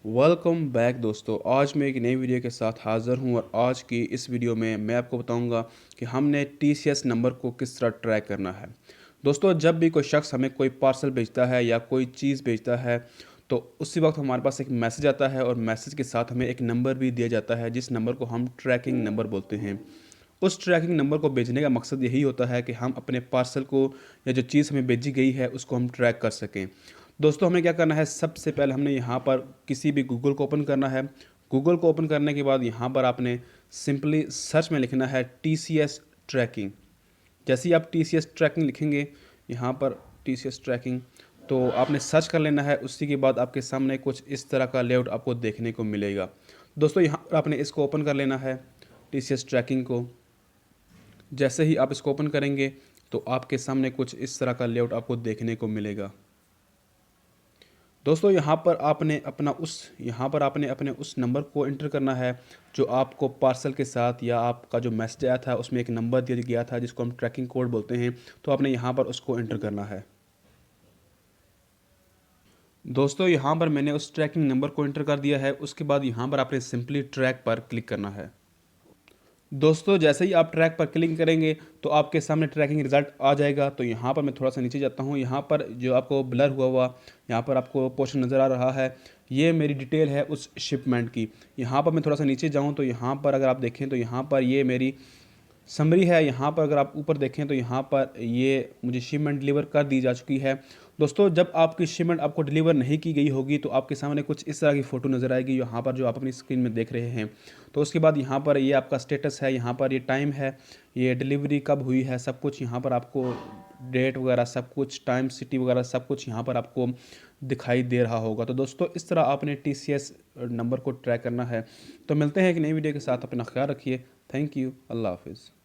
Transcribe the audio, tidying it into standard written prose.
Welcome back दोस्तों। आज मैं एक नई वीडियो के साथ हाज़िर हूँ और आज की इस वीडियो में मैं आपको बताऊंगा कि हमने टीसीएस नंबर को किस तरह ट्रैक करना है। दोस्तों, जब भी कोई शख्स हमें कोई पार्सल भेजता है या कोई चीज़ भेजता है तो उसी वक्त हमारे पास एक मैसेज आता है और मैसेज के साथ हमें एक नंबर भी दिया जाता है जिस नंबर को हम ट्रैकिंग नंबर बोलते हैं। उस ट्रैकिंग नंबर को भेजने का मकसद यही होता है कि हम अपने पार्सल को या जो चीज़ हमें भेजी गई है उसको हम ट्रैक कर सकें। दोस्तों, हमें क्या करना है, सबसे पहले हमने यहाँ पर किसी भी गूगल को ओपन करना है। गूगल को ओपन करने के बाद यहाँ पर आपने सिंपली सर्च में लिखना है टीसीएस ट्रैकिंग। जैसे ही आप टीसीएस ट्रैकिंग लिखेंगे यहाँ पर टीसीएस ट्रैकिंग, तो आपने सर्च कर लेना है। उसी के बाद आपके सामने कुछ इस तरह का लेआउट आपको देखने को मिलेगा। दोस्तों, यहाँ पर आपने इसको ओपन कर लेना है, टीसीएस ट्रैकिंग को। जैसे ही आप इसको ओपन करेंगे तो आपके सामने कुछ इस तरह का लेआउट आपको देखने को मिलेगा। दोस्तों, यहाँ पर आपने अपने उस नंबर को एंटर करना है जो आपको पार्सल के साथ या आपका जो मैसेज आया था उसमें एक नंबर दिया गया था जिसको हम ट्रैकिंग कोड बोलते हैं। तो आपने यहाँ पर उसको एंटर करना है। दोस्तों, यहाँ पर मैंने उस ट्रैकिंग नंबर को एंटर कर दिया है। उसके बाद यहाँ पर आपने सिंपली ट्रैक पर क्लिक करना है। दोस्तों, जैसे ही आप ट्रैक पर क्लिक करेंगे तो आपके सामने ट्रैकिंग रिजल्ट आ जाएगा। तो यहाँ पर मैं थोड़ा सा नीचे जाता हूँ। यहाँ पर जो आपको ब्लर हुआ हुआ यहाँ पर आपको पोर्शन नज़र आ रहा है, ये मेरी डिटेल है उस शिपमेंट की। यहाँ पर मैं थोड़ा सा नीचे जाऊँ तो यहाँ पर अगर आप देखें तो यहाँ पर ये मेरी समरी है। यहाँ पर अगर आप ऊपर देखें तो यहाँ पर ये मुझे शिपमेंट डिलीवर कर दी जा चुकी है। दोस्तों, जब आपकी शिपमेंट आपको डिलीवर नहीं की गई होगी तो आपके सामने कुछ इस तरह की फ़ोटो नज़र आएगी यहाँ पर जो आप अपनी स्क्रीन में देख रहे हैं। तो उसके बाद यहाँ पर ये आपका स्टेटस है, यहाँ पर ये टाइम है, ये डिलीवरी कब हुई है, सब कुछ यहाँ पर आपको डेट वगैरह सब कुछ, टाइम, सिटी वगैरह सब कुछ यहाँ पर आपको दिखाई दे रहा होगा। तो दोस्तों, इस तरह आपने टीसीएस नंबर को ट्रैक करना है। तो मिलते हैं एक नई वीडियो के साथ। अपना ख्याल रखिए। Thank you. अल्लाह हाफिज़।